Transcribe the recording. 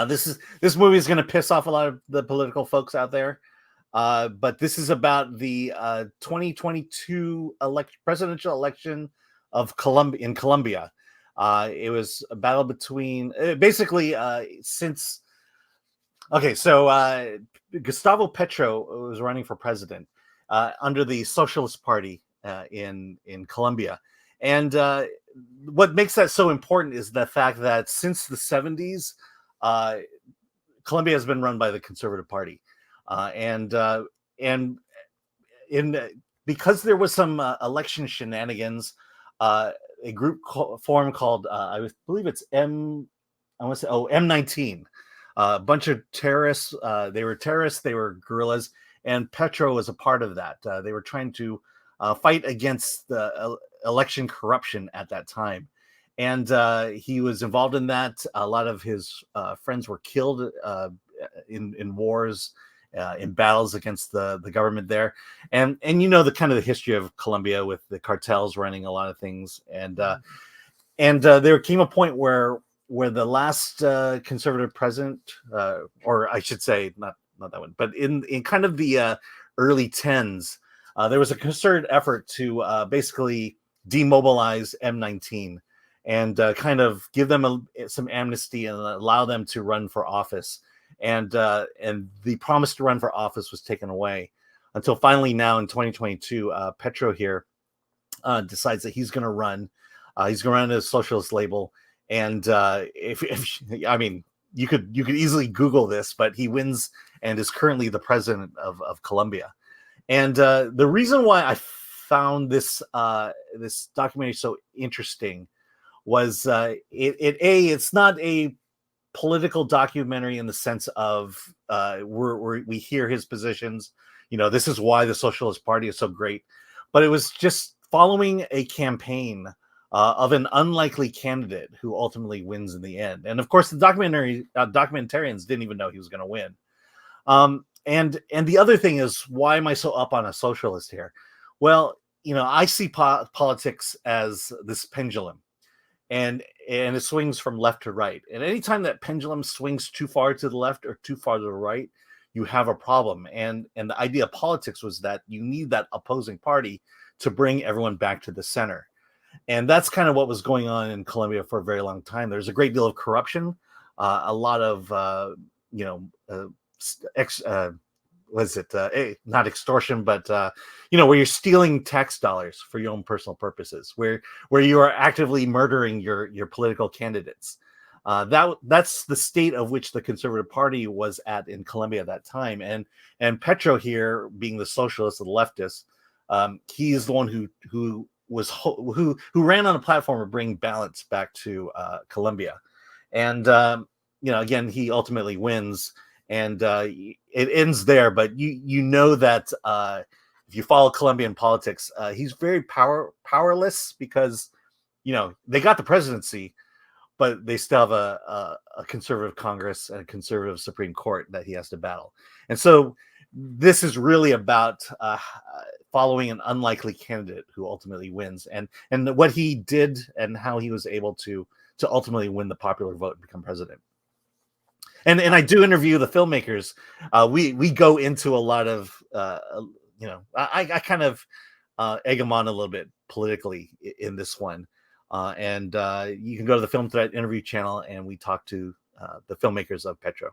This movie is going to piss off a lot of the political folks out there. But this is about the 2022 presidential election of Colombia. It was a battle between since. Okay, so Gustavo Petro was running for president under the Socialist Party in Colombia, and what makes that so important is the fact that since the 70s, Colombia has been run by the Conservative Party, and because there was some election shenanigans, a group formed called I believe it's M19. A bunch of terrorists. They were terrorists. They were guerrillas, and Petro was a part of that. They were trying to fight against the election corruption at that time, and he was involved in that. A lot of his friends were killed in wars, in battles against the government there, and the kind of the history of Colombia with the cartels running a lot of things, and there came a point where the last conservative president, or I should say, not that one, but in kind of the early 10s, there was a concerted effort to basically demobilize M19 and kind of give them some amnesty and allow them to run for office. And the promise to run for office was taken away until finally now in 2022, Petro here decides that he's going to run. He's going to run a socialist label. And I mean, you could easily Google this, but he wins and is currently the president of Colombia. And the reason why I found this documentary so interesting was it's not a political documentary in the sense of we hear his positions. This is why the Socialist Party is so great, but it was just following a campaign of an unlikely candidate who ultimately wins in the end. And of course, the documentarians didn't even know he was going to win. And the other thing is, why am I so up on a socialist here? Well, I see politics as this pendulum, and it swings from left to right. And anytime that pendulum swings too far to the left or too far to the right, you have a problem. And the idea of politics was that you need that opposing party to bring everyone back to the center. And that's kind of what was going on in Colombia for a very long time. There's a great deal of corruption, a lot of, not extortion, but, where you're stealing tax dollars for your own personal purposes, where you are actively murdering your political candidates. That's the state of which the Conservative Party was at in Colombia at that time. And Petro here, being the socialist and leftist, he is the one who ran on a platform to bring balance back to Colombia. And again, he ultimately wins, and it ends there. But you know that if you follow Colombian politics, he's very powerless because they got the presidency, but they still have a conservative Congress and a conservative Supreme Court that he has to battle. And so this is really about following an unlikely candidate who ultimately wins, and what he did and how he was able to ultimately win the popular vote and become president. And I do interview the filmmakers. We go into a lot of I kind of egg them on a little bit politically in this one, and you can go to the Film Threat interview channel, and we talk to the filmmakers of Petro.